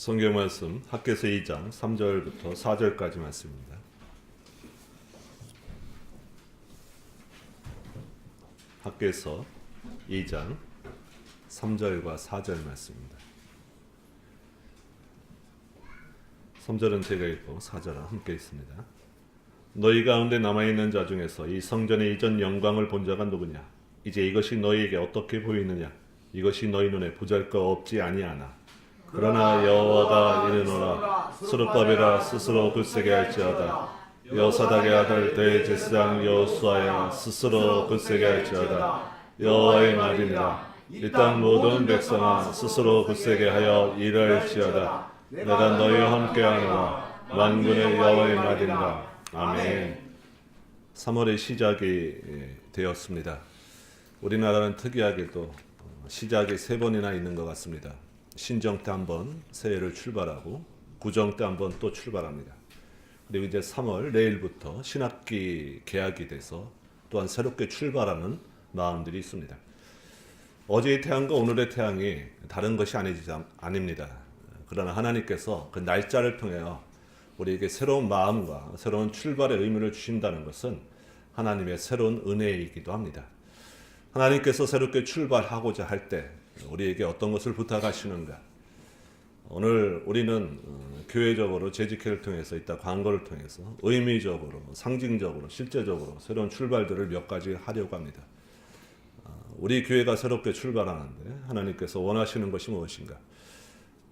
성경 말씀 학개서 2장 3절부터 4절까지 말씀입니다. 학개서 2장 3절과 4절 말씀입니다. 3절은 제가 읽고 4절은 함께 있습니다. 너희 가운데 남아있는 자 중에서 이 성전의 이전 영광을 본 자가 누구냐? 이제 이것이 너희에게 어떻게 보이느냐? 이것이 너희 눈에 보잘것없지 아니하나? 그러나 여호와가 이르노라 스룹바벨아 스스로 굳세게 할지어다. 여사닥의 아들 대제사장 여호수아야 스스로 굳세게 할지어다. 여호와의 말이니라. 이 땅 모든 백성아 스스로 굳세게 하여 일할지어다. 내가 너희와 함께하노라. 만군의 여호와의 말이니라. 아멘. 3월의 시작이 되었습니다. 우리나라는 특이하게도 시작이 3번이나 있는 것 같습니다. 신정 때 한번 새해를 출발하고 구정 때 한번 또 출발합니다. 그리고 이제 3월 내일부터 신학기 개학이 돼서 또한 새롭게 출발하는 마음들이 있습니다. 어제의 태양과 오늘의 태양이 다른 것이 아닙니다. 그러나 하나님께서 그 날짜를 통하여 우리에게 새로운 마음과 새로운 출발의 의미를 주신다는 것은 하나님의 새로운 은혜이기도 합니다. 하나님께서 새롭게 출발하고자 할 때 우리에게 어떤 것을 부탁하시는가? 오늘 우리는 교회적으로 재직회를 통해서 이따 광고를 통해서 의미적으로, 상징적으로, 실제적으로 새로운 출발들을 몇 가지 하려고 합니다. 우리 교회가 새롭게 출발하는데 하나님께서 원하시는 것이 무엇인가?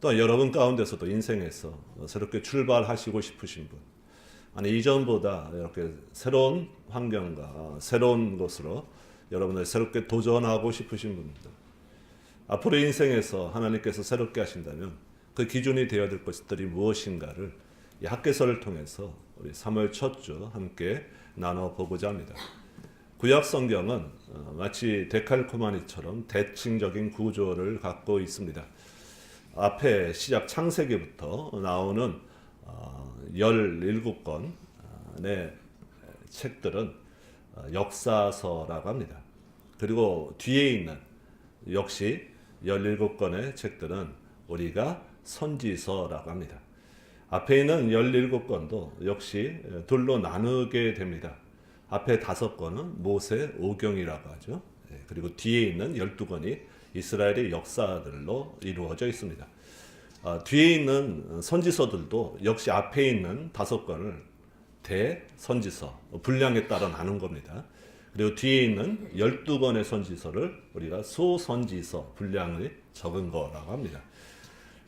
또 여러분 가운데서도 인생에서 새롭게 출발하시고 싶으신 분, 아니 이전보다 이렇게 새로운 환경과 새로운 것으로 여러분들 새롭게 도전하고 싶으신 분들, 앞으로 인생에서 하나님께서 새롭게 하신다면 그 기준이 되어야 될 것들이 무엇인가를 이 학개서를 통해서 우리 3월 첫 주 함께 나눠보고자 합니다. 구약 성경은 마치 데칼코마니처럼 대칭적인 구조를 갖고 있습니다. 앞에 시작 창세기부터 나오는 17권의 책들은 역사서라고 합니다. 그리고 뒤에 있는 역시 17권의 책들은 우리가 선지서라고 합니다. 앞에 있는 17권도 역시 둘로 나누게 됩니다. 앞에 5권은 모세 오경이라고 하죠. 그리고 뒤에 있는 12권이 이스라엘의 역사들로 이루어져 있습니다. 뒤에 있는 선지서들도 역시 앞에 있는 5권을 대선지서, 분량에 따라 나눈 겁니다. 그리고 뒤에 있는 12권의 선지서를 우리가 소선지서, 분량을 적은 거라고 합니다.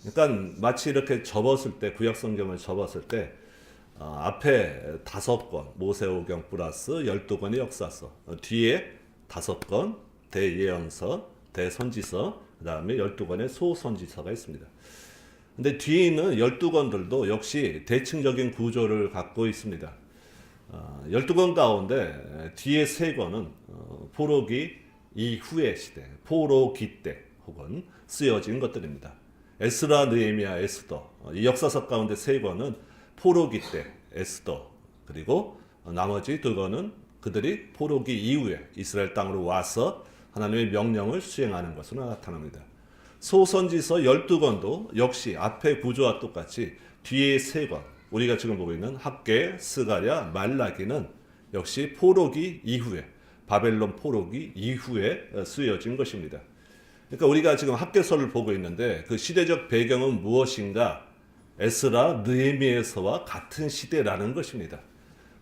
그러니까 마치 이렇게 접었을 때, 구약 성경을 접었을 때 앞에 5권, 모세오경 플러스 12권의 역사서, 뒤에 5권 대예언서, 대선지서, 그 다음에 12권의 소선지서가 있습니다. 근데 뒤에 있는 12권들도 역시 대칭적인 구조를 갖고 있습니다. 12권 가운데 뒤에 3권은 포로기 이후의 시대, 포로기 때 혹은 쓰여진 것들입니다. 에스라, 느헤미야, 에스더, 이 역사서 가운데 3권은 포로기 때 에스더, 그리고 나머지 2권은 그들이 포로기 이후에 이스라엘 땅으로 와서 하나님의 명령을 수행하는 것으로 나타납니다. 소선지서 12권도 역시 앞의 구조와 똑같이 뒤에 3권, 우리가 지금 보고 있는 학개, 스가랴, 말라기는 역시 포로기 이후에, 바벨론 포로기 이후에 쓰여진 것입니다. 그러니까 우리가 지금 학개서를 보고 있는데 그 시대적 배경은 무엇인가? 에스라, 느헤미야서와 같은 시대라는 것입니다.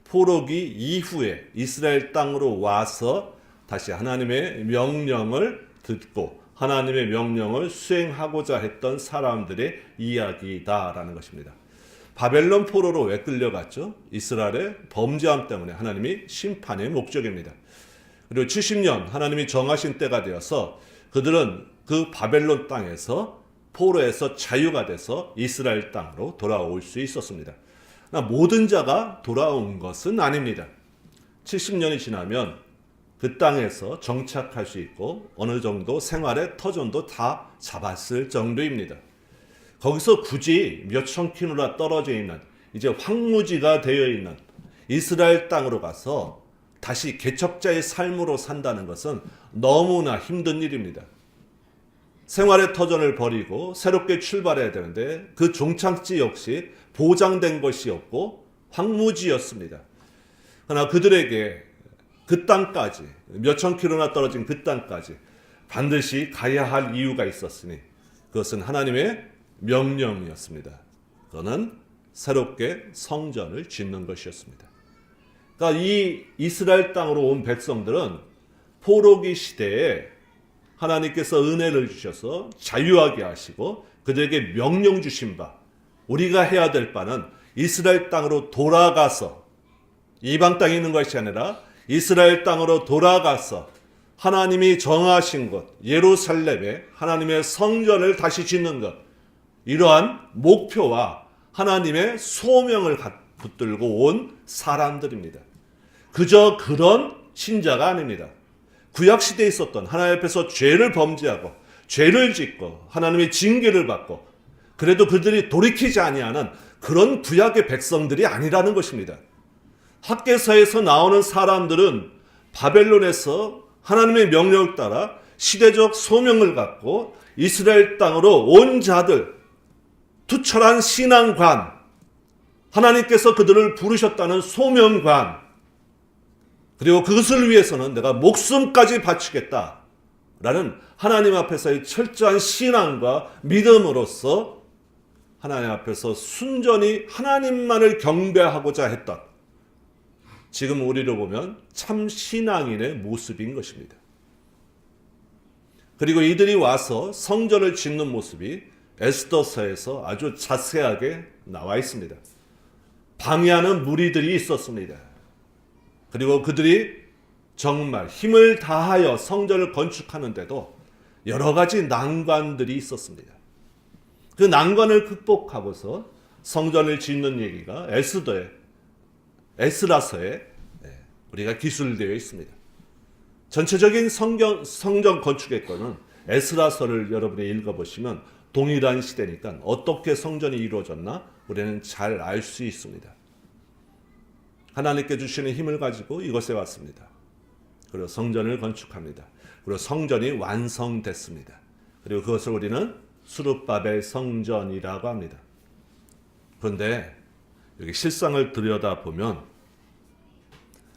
포로기 이후에 이스라엘 땅으로 와서 다시 하나님의 명령을 듣고 하나님의 명령을 수행하고자 했던 사람들의 이야기다라는 것입니다. 바벨론 포로로 왜 끌려갔죠? 이스라엘의 범죄함 때문에 하나님이 심판의 목적입니다. 그리고 70년 하나님이 정하신 때가 되어서 그들은 그 바벨론 땅에서 포로에서 자유가 돼서 이스라엘 땅으로 돌아올 수 있었습니다. 모든 자가 돌아온 것은 아닙니다. 70년이 지나면 그 땅에서 정착할 수 있고 어느 정도 생활의 터전도 다 잡았을 정도입니다. 거기서 굳이 몇천 킬로나 떨어져 있는 이제 황무지가 되어 있는 이스라엘 땅으로 가서 다시 개척자의 삶으로 산다는 것은 너무나 힘든 일입니다. 생활의 터전을 버리고 새롭게 출발해야 되는데 그 종착지 역시 보장된 것이 없고 황무지였습니다. 그러나 그들에게 그 땅까지, 몇천 킬로나 떨어진 그 땅까지 반드시 가야 할 이유가 있었으니 그것은 하나님의 명령이었습니다. 그거는 새롭게 성전을 짓는 것이었습니다. 그러니까 이 이스라엘 땅으로 온 백성들은 포로기 시대에 하나님께서 은혜를 주셔서 자유하게 하시고 그들에게 명령 주신 바, 우리가 해야 될 바는 이스라엘 땅으로 돌아가서, 이방 땅에 있는 것이 아니라 이스라엘 땅으로 돌아가서 하나님이 정하신 것, 예루살렘에 하나님의 성전을 다시 짓는 것, 이러한 목표와 하나님의 소명을 붙들고 온 사람들입니다. 그저 그런 신자가 아닙니다. 구약시대에 있었던 하나님 앞에서 죄를 범죄하고 죄를 짓고 하나님의 징계를 받고 그래도 그들이 돌이키지 아니하는 그런 구약의 백성들이 아니라는 것입니다. 학개서에서 나오는 사람들은 바벨론에서 하나님의 명령을 따라 시대적 소명을 갖고 이스라엘 땅으로 온 자들, 투철한 신앙관, 하나님께서 그들을 부르셨다는 소명관, 그리고 그것을 위해서는 내가 목숨까지 바치겠다라는 하나님 앞에서의 철저한 신앙과 믿음으로써 하나님 앞에서 순전히 하나님만을 경배하고자 했던, 지금 우리를 보면 참 신앙인의 모습인 것입니다. 그리고 이들이 와서 성전을 짓는 모습이 에스더서에서 아주 자세하게 나와 있습니다. 방해하는 무리들이 있었습니다. 그리고 그들이 정말 힘을 다하여 성전을 건축하는데도 여러 가지 난관들이 있었습니다. 그 난관을 극복하고서 성전을 짓는 얘기가 에스라서에 우리가 기술되어 있습니다. 전체적인 성전 건축의 거는 에스라서를 여러분이 읽어보시면 동일한 시대니까 어떻게 성전이 이루어졌나 우리는 잘 알 수 있습니다. 하나님께 주시는 힘을 가지고 이곳에 왔습니다. 그리고 성전을 건축합니다. 그리고 성전이 완성됐습니다. 그리고 그것을 우리는 수룹바벨 성전이라고 합니다. 그런데 여기 실상을 들여다보면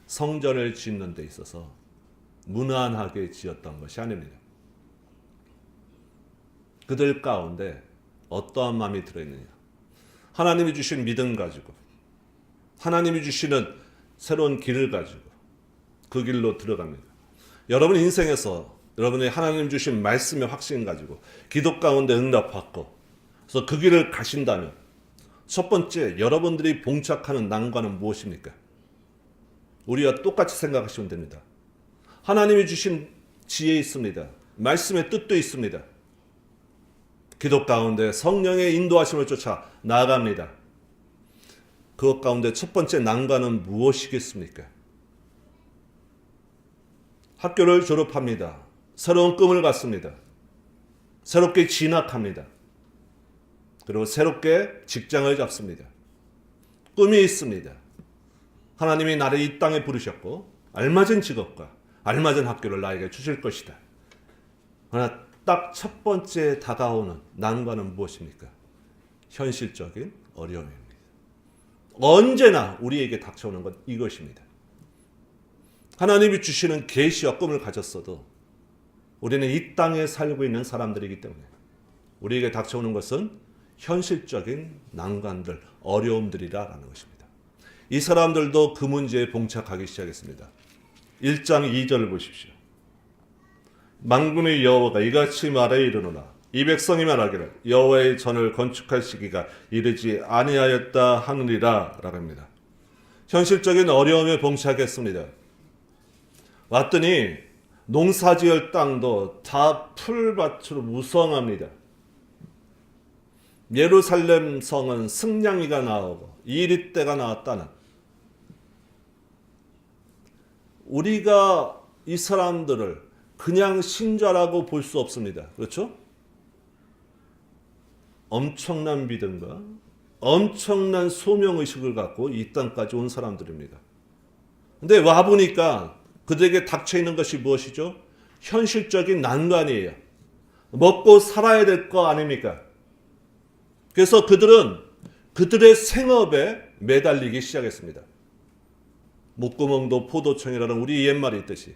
성전을 짓는 데 있어서 무난하게 지었던 것이 아닙니다. 그들 가운데 어떠한 마음이 들어있느냐. 하나님이 주신 믿음 가지고 하나님이 주시는 새로운 길을 가지고 그 길로 들어갑니다. 여러분 인생에서 여러분이 하나님 주신 말씀의 확신 가지고 기도 가운데 응답받고 그래서 그 길을 가신다면 첫 번째 여러분들이 봉착하는 난관은 무엇입니까? 우리와 똑같이 생각하시면 됩니다. 하나님이 주신 지혜 있습니다. 말씀의 뜻도 있습니다. 기도 가운데 성령의 인도하심을 쫓아 나아갑니다. 그것 가운데 첫 번째 난관은 무엇이겠습니까? 학교를 졸업합니다. 새로운 꿈을 갖습니다. 새롭게 진학합니다. 그리고 새롭게 직장을 잡습니다. 꿈이 있습니다. 하나님이 나를 이 땅에 부르셨고 알맞은 직업과 알맞은 학교를 나에게 주실 것이다. 그러나 딱 첫 번째 다가오는 난관은 무엇입니까? 현실적인 어려움입니다. 언제나 우리에게 닥쳐오는 건 이것입니다. 하나님이 주시는 계시와 꿈을 가졌어도 우리는 이 땅에 살고 있는 사람들이기 때문에 우리에게 닥쳐오는 것은 현실적인 난관들, 어려움들이라는 것입니다. 이 사람들도 그 문제에 봉착하기 시작했습니다. 1장 2절을 보십시오. 만군의 여호와가 이같이 말해 이르노라. 이 백성이 말하기를 여호와의 전을 건축할 시기가 이르지 아니하였다 하느니라 라고 합니다. 현실적인 어려움에 봉착했습니다. 왔더니 농사지을 땅도 다 풀밭으로 무성합니다. 예루살렘 성은 승냥이가 나오고 이리떼가 나왔다는, 우리가 이 사람들을 그냥 신자라고 볼 수 없습니다. 그렇죠? 엄청난 믿음과 엄청난 소명의식을 갖고 이 땅까지 온 사람들입니다. 근데 와보니까 그들에게 닥쳐있는 것이 무엇이죠? 현실적인 난관이에요. 먹고 살아야 될 거 아닙니까? 그래서 그들은 그들의 생업에 매달리기 시작했습니다. 목구멍도 포도청이라는 우리 옛말이 있듯이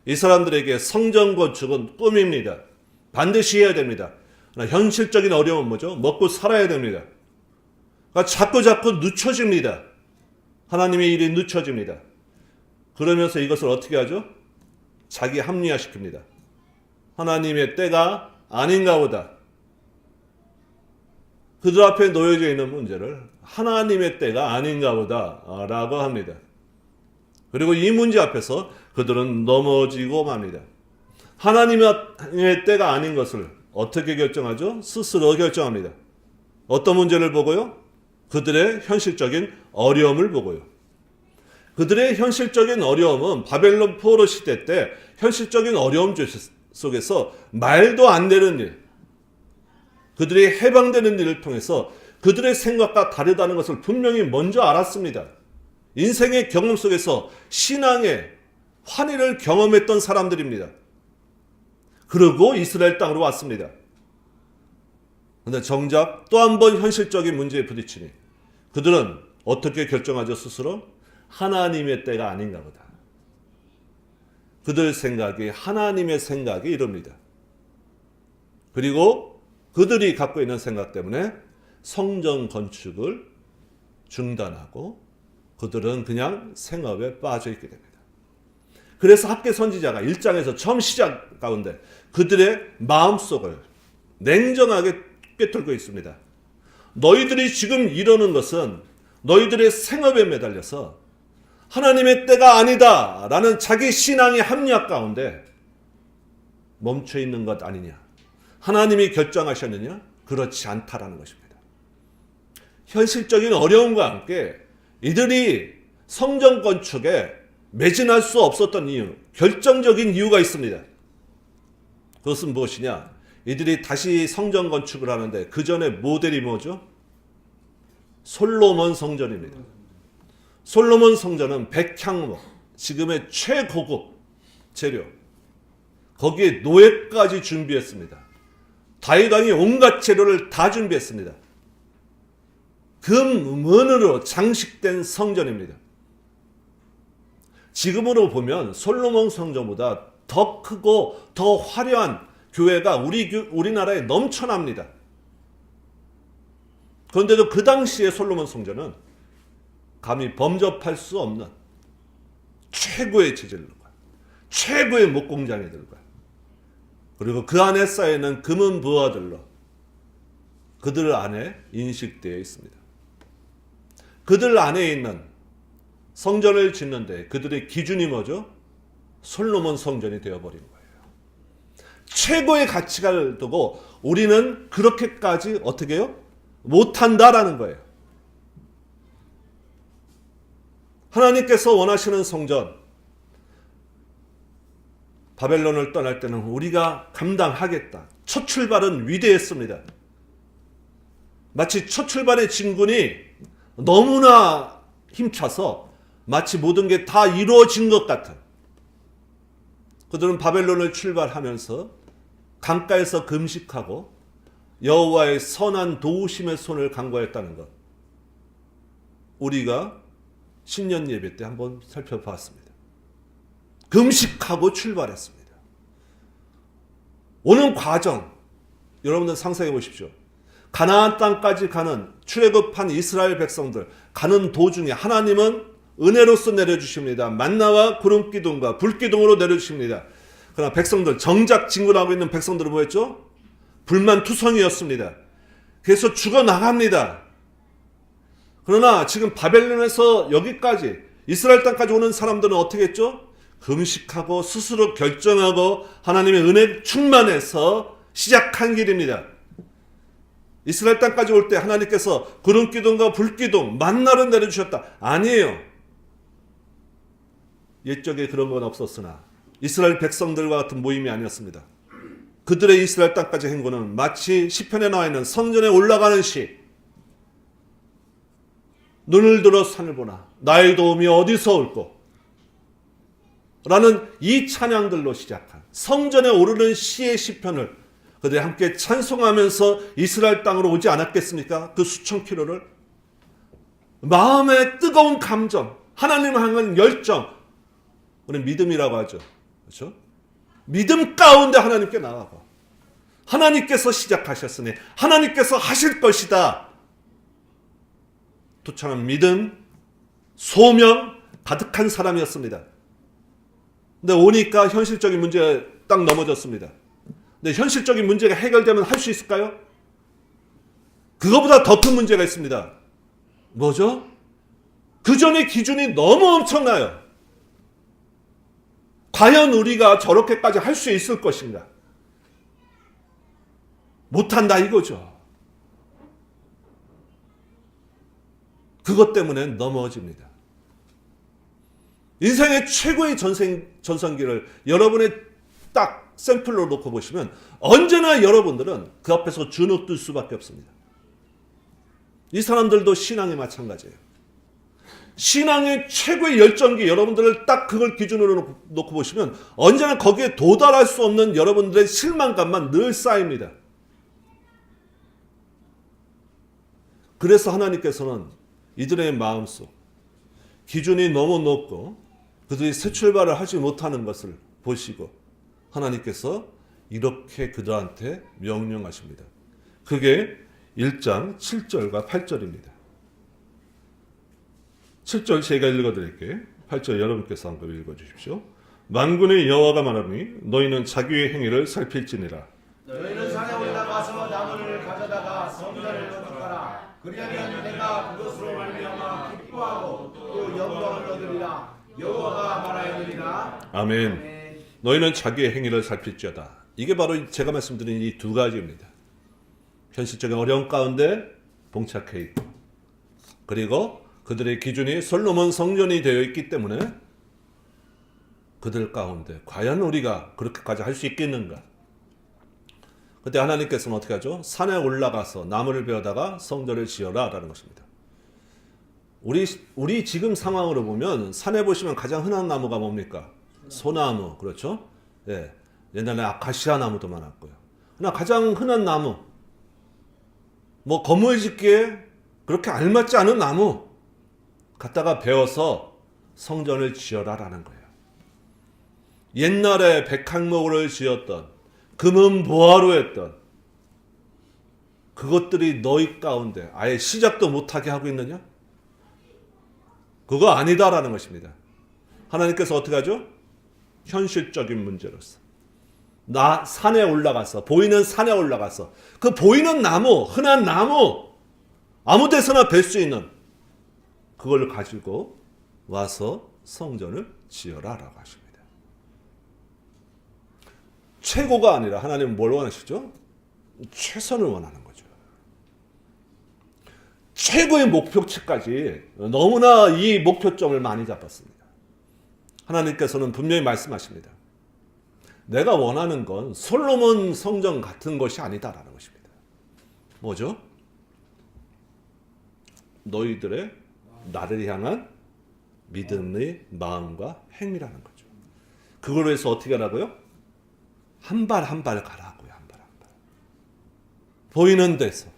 이 사람들에게 성전 건축은 꿈입니다. 반드시 해야 됩니다. 현실적인 어려움은 뭐죠? 먹고 살아야 됩니다. 그러니까 자꾸 늦춰집니다. 하나님의 일이 늦춰집니다. 그러면서 이것을 어떻게 하죠? 자기 합리화시킵니다. 하나님의 때가 아닌가 보다. 그들 앞에 놓여져 있는 문제를 하나님의 때가 아닌가 보다 라고 합니다. 그리고 이 문제 앞에서 그들은 넘어지고 맙니다. 하나님의 때가 아닌 것을 어떻게 결정하죠? 스스로 결정합니다. 어떤 문제를 보고요? 그들의 현실적인 어려움을 보고요. 그들의 현실적인 어려움은 바벨론 포로 시대 때 현실적인 어려움 속에서 말도 안 되는 일, 그들이 해방되는 일을 통해서 그들의 생각과 다르다는 것을 분명히 먼저 알았습니다. 인생의 경험 속에서 신앙의 환희를 경험했던 사람들입니다. 그리고 이스라엘 땅으로 왔습니다. 그런데 정작 또 한 번 현실적인 문제에 부딪히니 그들은 어떻게 결정하죠? 스스로? 하나님의 때가 아닌가 보다. 그들 생각이 하나님의 생각이 이릅니다. 그리고 그들이 갖고 있는 생각 때문에 성전 건축을 중단하고 그들은 그냥 생업에 빠져 있게 됩니다. 그래서 학개 선지자가 1장에서 처음 시작 가운데 그들의 마음속을 냉정하게 꿰뚫고 있습니다. 너희들이 지금 이러는 것은 너희들의 생업에 매달려서 하나님의 때가 아니다 라는 자기 신앙의 합리화 가운데 멈춰 있는 것 아니냐. 하나님이 결정하셨느냐? 그렇지 않다라는 것입니다. 현실적인 어려움과 함께 이들이 성전 건축에 매진할 수 없었던 이유, 결정적인 이유가 있습니다. 그것은 무엇이냐? 이들이 다시 성전 건축을 하는데 그 전에 모델이 뭐죠? 솔로몬 성전입니다. 솔로몬 성전은 백향목, 지금의 최고급 재료, 거기에 노예까지 준비했습니다. 다윗 왕이 온갖 재료를 다 준비했습니다. 금, 은으로 장식된 성전입니다. 지금으로 보면 솔로몬 성전보다 더 크고 더 화려한 교회가 우리나라에 넘쳐납니다. 그런데도 그 당시에 솔로몬 성전은 감히 범접할 수 없는 최고의 재질과 최고의 목공장애들과 그리고 그 안에 쌓여있는 금은 부하들로 그들 안에 인식되어 있습니다. 그들 안에 있는 성전을 짓는데 그들의 기준이 뭐죠? 솔로몬 성전이 되어버린 거예요. 최고의 가치를 두고 우리는 그렇게까지 어떻게 해요? 못한다라는 거예요. 하나님께서 원하시는 성전, 바벨론을 떠날 때는 우리가 감당하겠다. 첫 출발은 위대했습니다. 마치 첫 출발의 진군이 너무나 힘차서 마치 모든 게 다 이루어진 것 같은, 그들은 바벨론을 출발하면서 강가에서 금식하고 여호와의 선한 도우심의 손을 간구했다는 것, 우리가 신년 예배 때 한번 살펴봤습니다. 금식하고 출발했습니다. 오는 과정 여러분들 상상해 보십시오. 가나안 땅까지 가는 출애굽한 이스라엘 백성들 가는 도중에 하나님은 은혜로서 내려주십니다. 만나와 구름 기둥과 불 기둥으로 내려주십니다. 그러나 백성들, 정작 진군하고 있는 백성들은 뭐였죠? 불만투성이었습니다. 그래서 죽어나갑니다. 그러나 지금 바벨론에서 여기까지 이스라엘 땅까지 오는 사람들은 어떻게 했죠? 금식하고 스스로 결정하고 하나님의 은혜 충만해서 시작한 길입니다. 이스라엘 땅까지 올 때 하나님께서 구름 기둥과 불 기둥 만나를 내려주셨다. 아니에요. 옛적에 그런 건 없었으나 이스라엘 백성들과 같은 모임이 아니었습니다. 그들의 이스라엘 땅까지 행군은 마치 시편에 나와 있는 성전에 올라가는 시, 눈을 들어 산을 보나 나의 도움이 어디서 올꼬 라는 이 찬양들로 시작한 성전에 오르는 시의 시편을 그들이 함께 찬송하면서 이스라엘 땅으로 오지 않았겠습니까? 그 수천 킬로를. 마음의 뜨거운 감정, 하나님을 향한 열정, 우리는 믿음이라고 하죠. 그렇죠? 믿음 가운데 하나님께 나아가. 하나님께서 시작하셨으니 하나님께서 하실 것이다. 도착한 믿음, 소명 가득한 사람이었습니다. 근데 오니까 현실적인 문제에 딱 넘어졌습니다. 근데 현실적인 문제가 해결되면 할 수 있을까요? 그거보다 더 큰 문제가 있습니다. 뭐죠? 그 전에 기준이 너무 엄청나요. 과연 우리가 저렇게까지 할 수 있을 것인가? 못한다 이거죠. 그것 때문에 넘어집니다. 인생의 최고의 전성기를 여러분의 딱 샘플로 놓고 보시면 언제나 여러분들은 그 앞에서 주눅들 수밖에 없습니다. 이 사람들도 신앙이 마찬가지예요. 신앙의 최고의 열정기 여러분들을 딱 그걸 기준으로 놓고 보시면 언제나 거기에 도달할 수 없는 여러분들의 실망감만 늘 쌓입니다. 그래서 하나님께서는 이들의 마음속 기준이 너무 높고 그들이 새 출발을 하지 못하는 것을 보시고 하나님께서 이렇게 그들한테 명령하십니다. 그게 1장 7절과 8절입니다. 7절 제가 읽어드릴게요. 8절 여러분께서 한번 읽어주십시오. 만군의 여호와가 말하니 너희는 자기의 행위를 살필지니라. 너희는 산에 올라가서 나무를 가져다가 성전을 건축하라. 그리하면 내가 그것으로 말미암아 기뻐하고 또 영광을 얻으리라. 여호와가 말하였느니라. 아멘. 너희는 자기의 행위를 살필지어다. 이게 바로 제가 말씀드린 이 두 가지입니다. 현실적인 어려움 가운데 봉착해 있고 그리고 그들의 기준이 솔로몬 성전이 되어 있기 때문에 그들 가운데 과연 우리가 그렇게까지 할 수 있겠는가? 그때 하나님께서는 어떻게 하죠? 산에 올라가서 나무를 베어다가 성전을 지어라 라는 것입니다. 우리 지금 상황으로 보면 산에 보시면 가장 흔한 나무가 뭡니까? 소나무, 그렇죠? 예. 옛날에 아카시아 나무도 많았고요. 그러나 가장 흔한 나무, 뭐 건물 짓기에 그렇게 알맞지 않은 나무 갖다가 베어서 성전을 지어라라는 거예요. 옛날에 백향목을 지었던 금은 보화로 했던 그것들이 너희 가운데 아예 시작도 못하게 하고 있느냐? 그거 아니다라는 것입니다. 하나님께서 어떻게 하죠? 현실적인 문제로서 산에 올라가서 보이는 산에 올라가서 그 보이는 나무, 흔한 나무 아무 데서나 뵐 수 있는 그걸 가지고 와서 성전을 지어라라고 하십니다. 최고가 아니라 하나님은 뭘 원하시죠? 최선을 원하는 거죠. 최고의 목표치까지 너무나 이 목표점을 많이 잡았습니다. 하나님께서는 분명히 말씀하십니다. 내가 원하는 건 솔로몬 성전 같은 것이 아니다라는 것입니다. 뭐죠? 너희들의 나를 향한 믿음의 마음과 행위라는 거죠. 그걸 위해서 어떻게 하라고요? 한 발 한 발 가라고요. 한 발 한 발. 보이는 데서.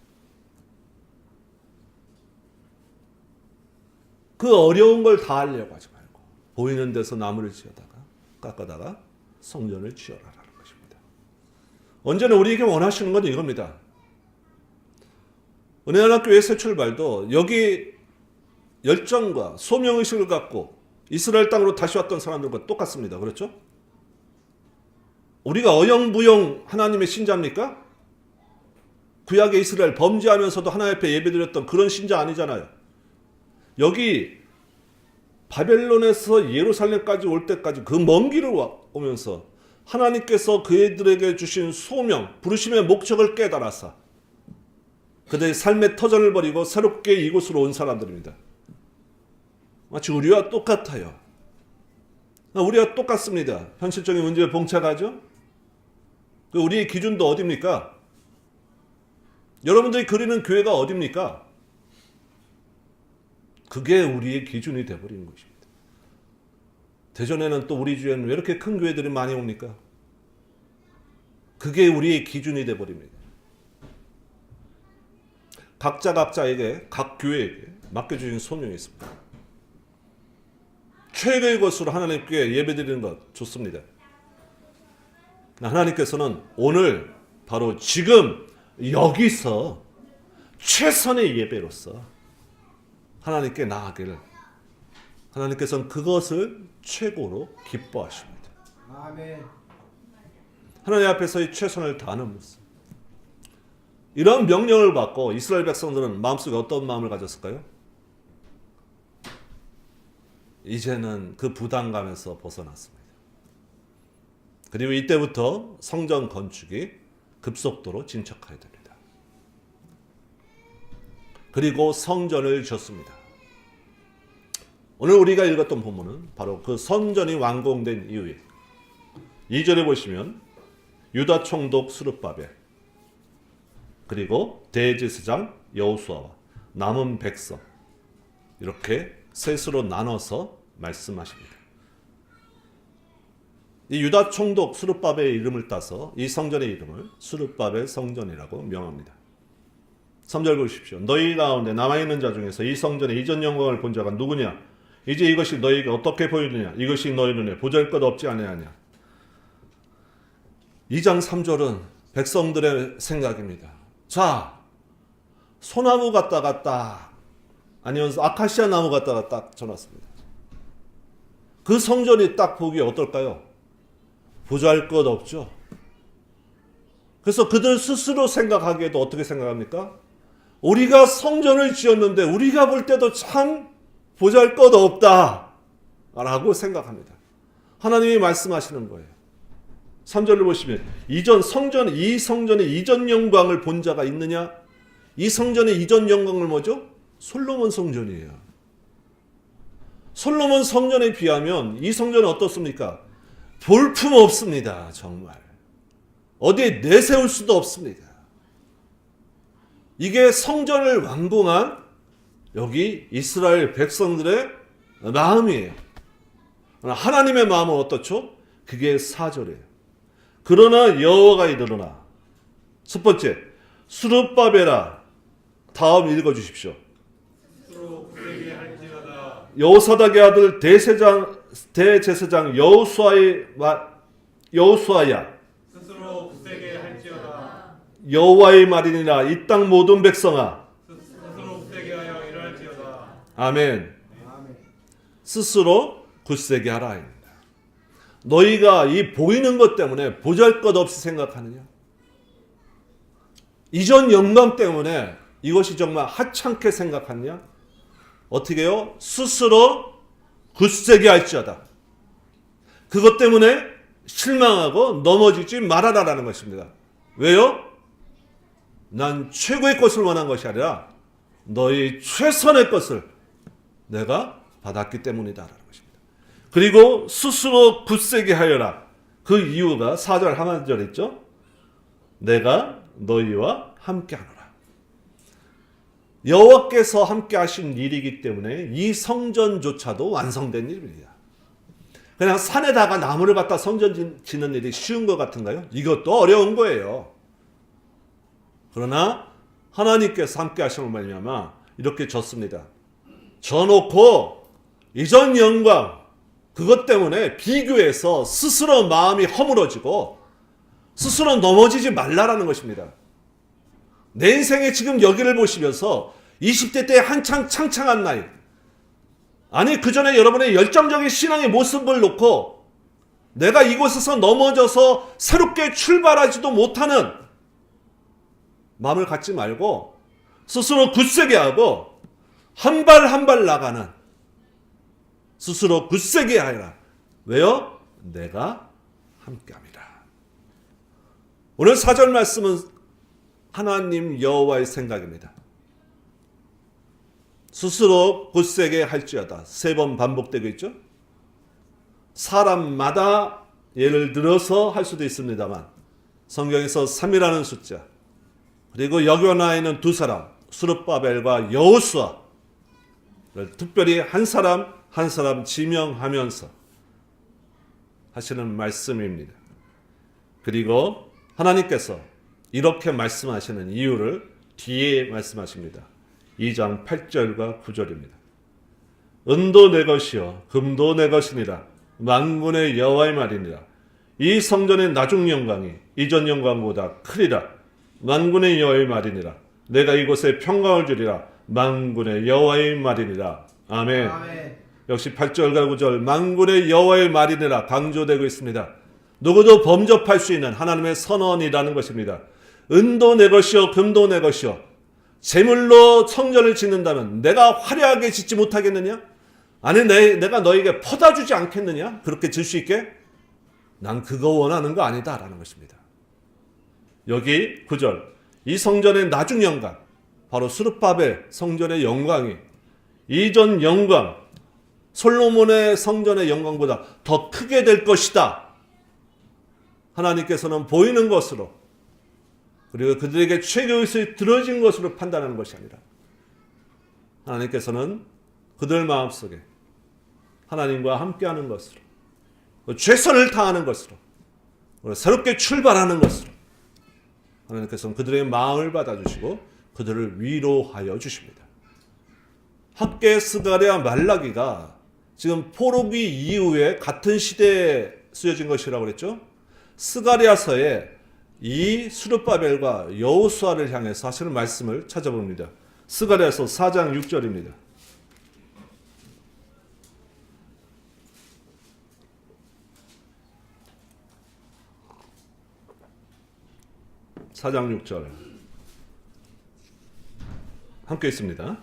그 어려운 걸 다 하려고 하지 말고 보이는 데서 나무를 지어다가 깎아다가 성전을 지어라라는 것입니다. 언제나 우리에게 원하시는 건 이겁니다. 은혜하나교회 새 출발도 여기 열정과 소명의식을 갖고 이스라엘 땅으로 다시 왔던 사람들과 똑같습니다. 그렇죠? 우리가 어영부영 하나님의 신자입니까? 구약의 이스라엘 범죄하면서도 하나님 앞에 예배드렸던 그런 신자 아니잖아요. 여기 바벨론에서 예루살렘까지 올 때까지 그 먼 길을 오면서 하나님께서 그들에게 주신 소명, 부르심의 목적을 깨달아서 그들의 삶의 터전을 버리고 새롭게 이곳으로 온 사람들입니다. 마치 우리와 똑같아요. 우리와 똑같습니다. 현실적인 문제에 봉착하죠. 우리의 기준도 어디입니까? 여러분들이 그리는 교회가 어디입니까? 그게 우리의 기준이 되어버린 것입니다. 대전에는 또 우리 주에는 왜 이렇게 큰 교회들이 많이 옵니까? 그게 우리의 기준이 되어버립니다. 각자에게 각 교회에게 맡겨주신 소명이 있습니다. 최고의 것으로 하나님께 예배드리는 것 좋습니다. 하나님께서는 오늘 바로 지금 여기서 최선의 예배로서 하나님께 나아가기를 하나님께서는 그것을 최고로 기뻐하십니다. 아멘. 하나님 앞에서의 최선을 다하는 모습. 이런 명령을 받고 이스라엘 백성들은 마음속에 어떤 마음을 가졌을까요? 이제는 그 부담감에서 벗어났습니다. 그리고 이때부터 성전 건축이 급속도로 진척하게 됩니다. 그리고 성전을 짓습니다. 오늘 우리가 읽었던 본문은 바로 그 성전이 완공된 이후에 2절에 보시면 유다 총독 스룹바벨 그리고 대제사장 여호수아와 남은 백성 이렇게 셋으로 나눠서 말씀하십니다. 이 유다 총독 스룹바벨의 이름을 따서 이 성전의 이름을 스룹바벨 성전이라고 명합니다. 3절 보십시오. 너희 가운데 남아있는 자 중에서 이 성전의 이전 영광을 본 자가 누구냐? 이제 이것이 너희에게 어떻게 보이느냐? 이것이 너희 눈에 보잘것없지 아니하냐? 2장 3절은 백성들의 생각입니다. 자, 소나무 갖다가 딱 아니면 아카시아 나무 갖다가 딱 쳐놨습니다. 그 성전이 딱 보기에 어떨까요? 보잘것없죠. 그래서 그들 스스로 생각하기에도 어떻게 생각합니까? 우리가 성전을 지었는데 우리가 볼 때도 참 보잘것없다 라고 생각합니다. 하나님이 말씀하시는 거예요. 3절을 보시면 이 성전의 이전 영광을 본 자가 있느냐? 이 성전의 이전 영광을 뭐죠? 솔로몬 성전이에요. 솔로몬 성전에 비하면 이 성전은 어떻습니까? 볼품 없습니다. 정말 어디에 내세울 수도 없습니다. 이게 성전을 완공한 여기 이스라엘 백성들의 마음이에요. 하나님의 마음은 어떻죠? 그게 4절이에요. 그러나 여호와가 이르노라. 첫 번째, 스룹바벨아. 다음 읽어주십시오. 여호사닥의 아들 대제사장 여호수아야. 스스로 굳세게 할지어다. 여호와의 말이니라. 이 땅 모든 백성아. 스스로 굳세게 하여 일할지어다. 아멘. 아멘. 스스로 굳세게 하라. 너희가 이 보이는 것 때문에 보잘것없이 생각하느냐? 이전 영광 때문에 이것이 정말 하찮게 생각하느냐? 어떻게 해요? 스스로 굳세게 할지어다. 그것 때문에 실망하고 넘어지지 말아라라는 것입니다. 왜요? 난 최고의 것을 원한 것이 아니라 너희 최선의 것을 내가 받았기 때문이다라는 것입니다. 그리고 스스로 굳세게 하여라. 그 이유가 4절 하반절에 있죠. 내가 너희와 함께하노라. 여호와께서 함께 하신 일이기 때문에 이 성전조차도 완성된 일입니다. 그냥 산에다가 나무를 갖다 성전 짓는 일이 쉬운 것 같은가요? 이것도 어려운 거예요. 그러나 하나님께서 함께 하심을 말미암아 이렇게 졌습니다. 져놓고 이전 영광 그것 때문에 비교해서 스스로 마음이 허물어지고 스스로 넘어지지 말라라는 것입니다. 내 인생에 지금 여기를 보시면서 20대 때 한창 창창한 나이, 아니 그 전에 여러분의 열정적인 신앙의 모습을 놓고 내가 이곳에서 넘어져서 새롭게 출발하지도 못하는 마음을 갖지 말고 스스로 굳세게 하고 한 발 한 발 나가는 스스로 굳세게 하여라. 왜요? 내가 함께합니다. 오늘 4절 말씀은 하나님 여호와의 생각입니다. 스스로 굳세게 할지어다. 3번 반복되고 있죠. 사람마다 예를 들어서 할 수도 있습니다만 성경에서 3이라는 숫자 그리고 여기 나와 있는 2사람 스룹바벨과 여호수아를 특별히 한 사람 한 사람 지명하면서 하시는 말씀입니다. 그리고 하나님께서 이렇게 말씀하시는 이유를 뒤에 말씀하십니다. 2장 8절과 9절입니다. 은도 내 것이요 금도 내 것이니라 만군의 여호와의 말이니라. 이 성전의 나중 영광이 이전 영광보다 크리라. 만군의 여호와의 말이니라. 내가 이곳에 평강을 주리라. 만군의 여호와의 말이니라. 아멘. 아멘. 역시 8절과 9절 만군의 여호와의 말이니라 강조되고 있습니다. 누구도 범접할 수 있는 하나님의 선언이라는 것입니다. 은도 내 것이요 금도 내 것이요. 제물로 성전을 짓는다면 내가 화려하게 짓지 못하겠느냐? 아니 내가 너에게 퍼다 주지 않겠느냐? 그렇게 질 수 있게? 난 그거 원하는 거 아니다 라는 것입니다. 여기 9절 이 성전의 나중 영광 바로 스룹바벨 성전의 영광이 이전 영광 솔로몬의 성전의 영광보다 더 크게 될 것이다. 하나님께서는 보이는 것으로 그리고 그들에게 최고의식이 들어진 것으로 판단하는 것이 아니라 하나님께서는 그들 마음속에 하나님과 함께하는 것으로 최선을 다하는 것으로 새롭게 출발하는 것으로 하나님께서는 그들의 마음을 받아주시고 그들을 위로하여 주십니다. 학개 스가랴 말라기가 지금 포로기 이후에 같은 시대에 쓰여진 것이라고 그랬죠. 스가랴서에 이 스룹바벨과 여호수아를 향해서 하시는 말씀을 찾아봅니다. 스가랴서 4장 6절입니다. (4장 6절) 함께 있습니다.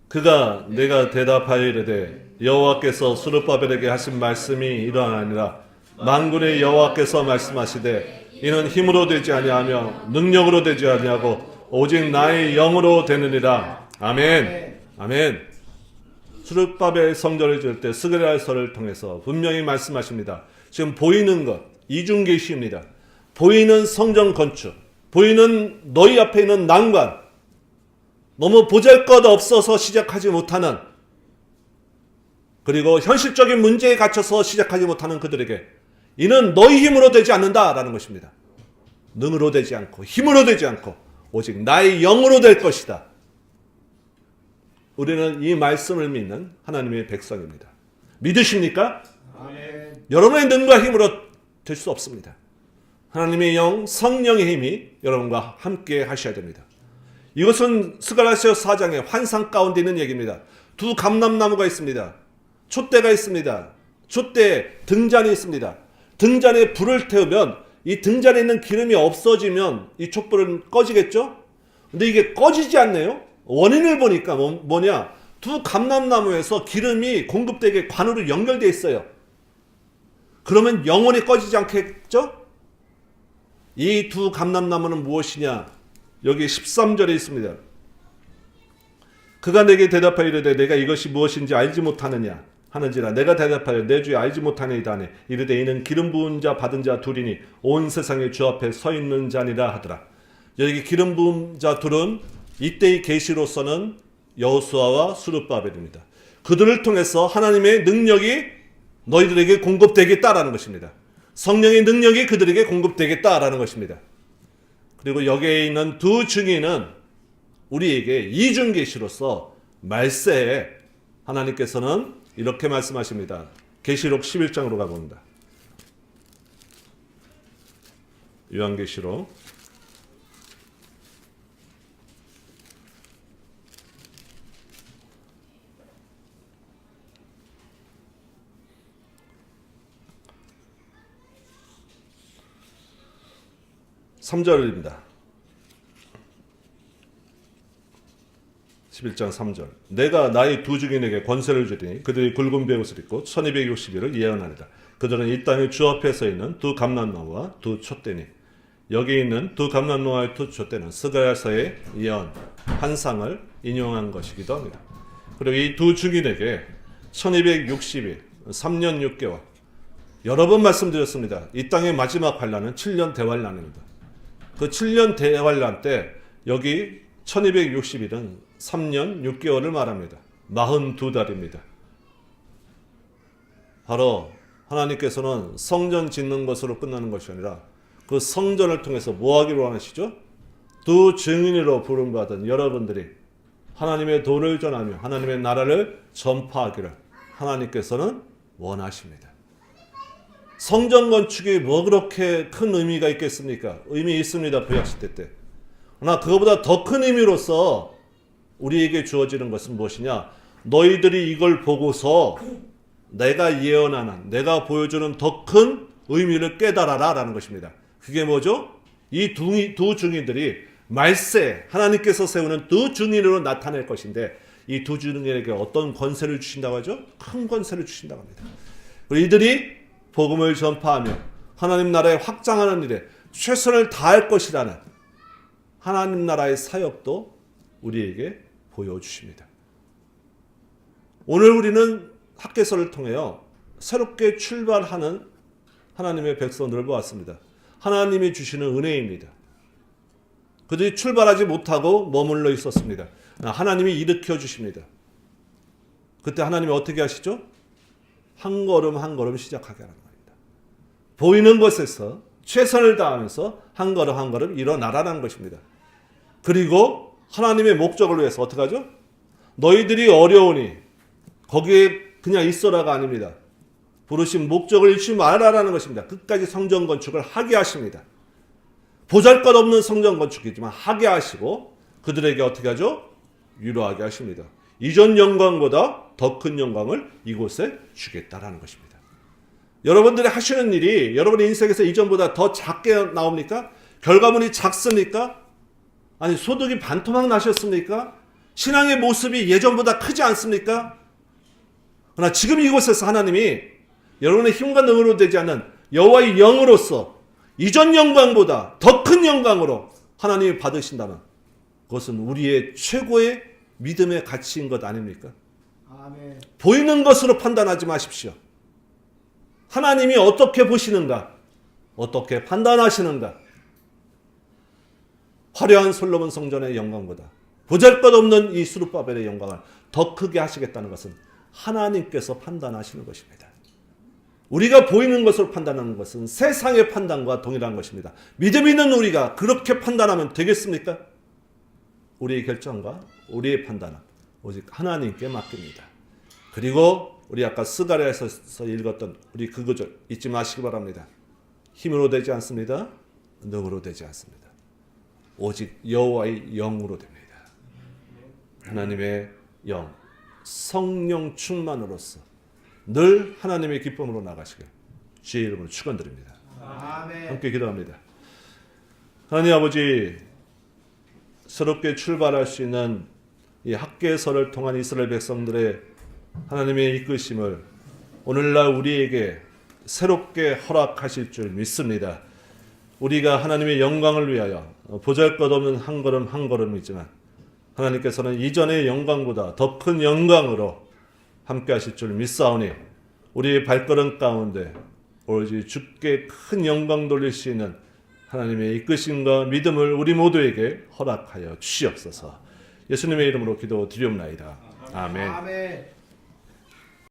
그가 내가 대답하여 이르되 여호와께서 스룹바벨에게 하신 말씀이 이러하니라. 만군의 여호와께서 말씀하시되 이는 힘으로 되지 아니하며 능력으로 되지 아니하고 오직 나의 영으로 되느니라. 아멘. 아멘. 스룹바벨 성전을 지을 때 스가랴서를 통해서 분명히 말씀하십니다. 지금 보이는 것 이중계시입니다. 보이는 성전 건축, 보이는 너희 앞에 있는 난관, 너무 보잘것없어서 시작하지 못하는, 그리고 현실적인 문제에 갇혀서 시작하지 못하는 그들에게 이는 너희 힘으로 되지 않는다라는 것입니다. 능으로 되지 않고 힘으로 되지 않고 오직 나의 영으로 될 것이다. 우리는 이 말씀을 믿는 하나님의 백성입니다. 믿으십니까? 아멘. 여러분의 능과 힘으로 될 수 없습니다. 하나님의 영, 성령의 힘이 여러분과 함께 하셔야 됩니다. 이것은 스가랴서 4장의 환상 가운데 있는 얘기입니다. 두 감람나무가 있습니다. 촛대가 있습니다. 촛대에 등잔이 있습니다. 등잔에 불을 태우면 이 등잔에 있는 기름이 없어지면 이 촛불은 꺼지겠죠? 근데 이게 꺼지지 않네요. 원인을 보니까 뭐냐? 두 감람나무에서 기름이 공급되게 관으로 연결되어 있어요. 그러면 영원히 꺼지지 않겠죠? 이 두 감람나무는 무엇이냐? 여기 13절에 있습니다. 그가 내게 대답하여 이르되 내가 이것이 무엇인지 알지 못하느냐 하는지라. 내가 대답하여 내 주여 알지 못하느이다 하니 이르되 이는 기름 부은 자 받은 자 둘이니 온 세상의 주 앞에 서 있는 자니라 하더라. 여기 기름 부은 자 둘은 이때의 계시로서는 여호수아와 스룹바벨입니다. 그들을 통해서 하나님의 능력이 너희들에게 공급되겠다라는 것입니다. 성령의 능력이 그들에게 공급되겠다라는 것입니다. 그리고 여기에 있는 두 증인은 우리에게 이중 계시로서 말세에 하나님께서는 이렇게 말씀하십니다. 계시록 11장으로 가봅니다. 요한계시록 3절입니다. 11장 3절. 내가 나의 두 증인에게 권세를 주리니 그들이 굵은 베옷을 입고 1260일을 예언하리라. 그들은 이 땅의 주 앞에 서 있는 두 감람나무와 두 촛대니. 여기 있는 두 감람나무와 두 촛대는 스가랴서의 예언 환상을 인용한 것이기도 합니다. 그리고 이 두 증인에게 1260일 3년 6개월 여러 번 말씀드렸습니다. 이 땅의 마지막 환란은 7년 대환란입니다. 그 7년 대환란 때 여기 1260일은 3년 6개월을 말합니다. 42달입니다. 바로 하나님께서는 성전 짓는 것으로 끝나는 것이 아니라 그 성전을 통해서 뭐 하기로 원하시죠? 두 증인으로 부름받은 여러분들이 하나님의 도를 전하며 하나님의 나라를 전파하기를 하나님께서는 원하십니다. 성전 건축이 뭐 그렇게 큰 의미가 있겠습니까? 의미 있습니다. 구약시대 때. 그러나 그거보다 더 큰 의미로서 우리에게 주어지는 것은 무엇이냐? 너희들이 이걸 보고서 내가 예언하는, 내가 보여주는 더 큰 의미를 깨달아라 라는 것입니다. 그게 뭐죠? 이 두 증인들이 말세, 하나님께서 세우는 두 증인으로 나타낼 것인데 이 두 증인에게 어떤 권세를 주신다고 하죠? 큰 권세를 주신다고 합니다. 그리고 이들이 복음을 전파하며 하나님 나라에 확장하는 일에 최선을 다할 것이라는 하나님 나라의 사역도 우리에게 보여주십니다. 오늘 우리는 학개서를 통해요 새롭게 출발하는 하나님의 백성들을 보았습니다. 하나님이 주시는 은혜입니다. 그들이 출발하지 못하고 머물러 있었습니다. 하나님이 일으켜 주십니다. 그때 하나님이 어떻게 하시죠? 한 걸음 한 걸음 시작하게 하는 겁니다. 보이는 것에서 최선을 다하면서 한 걸음 한 걸음 일어나라는 것입니다. 그리고 하나님의 목적을 위해서 어떻게 하죠? 너희들이 어려우니 거기에 그냥 있어라가 아닙니다. 부르신 목적을 잃지 말아라는 것입니다. 끝까지 성전 건축을 하게 하십니다. 보잘것없는 성전 건축이지만 하게 하시고 그들에게 어떻게 하죠? 위로하게 하십니다. 이전 영광보다 더 큰 영광을 이곳에 주겠다라는 것입니다. 여러분들이 하시는 일이 여러분의 인생에서 이전보다 더 작게 나옵니까? 결과물이 작습니까? 아니 소득이 반토막 나셨습니까? 신앙의 모습이 예전보다 크지 않습니까? 그러나 지금 이곳에서 하나님이 여러분의 힘과 능으로 되지 않는 여호와의 영으로서 이전 영광보다 더 큰 영광으로 하나님이 받으신다면 그것은 우리의 최고의 믿음의 가치인 것 아닙니까? 아멘. 보이는 것으로 판단하지 마십시오. 하나님이 어떻게 보시는가? 어떻게 판단하시는가? 화려한 솔로몬 성전의 영광보다 보잘것없는 이 스룹바벨의 영광을 더 크게 하시겠다는 것은 하나님께서 판단하시는 것입니다. 우리가 보이는 것으로 판단하는 것은 세상의 판단과 동일한 것입니다. 믿음 있는 우리가 그렇게 판단하면 되겠습니까? 우리의 결정과 우리의 판단은 오직 하나님께 맡깁니다. 그리고 우리 아까 스가랴에서 읽었던 우리 그 구절 잊지 마시기 바랍니다. 힘으로 되지 않습니다. 능으로 되지 않습니다. 오직 여호와의 영으로 됩니다. 하나님의 영, 성령 충만으로서 늘 하나님의 기쁨으로 나가시길 주의 이름으로 축원드립니다. 아멘. 함께 기도합니다. 하나님 아버지, 새롭게 출발할 수 있는 이 학개서를 통한 이스라엘 백성들의 하나님의 이끄심을 오늘날 우리에게 새롭게 허락하실 줄 믿습니다. 우리가 하나님의 영광을 위하여 보잘것없는 한 걸음 한 걸음이지만 하나님께서는 이전의 영광보다 더 큰 영광으로 함께 하실 줄 믿사오니 우리의 발걸음 가운데 오로지 주께 큰 영광 돌릴 수 있는 하나님의 이끄심과 믿음을 우리 모두에게 허락하여 주시옵소서. 예수님의 이름으로 기도드리옵나이다. 아멘. 아멘.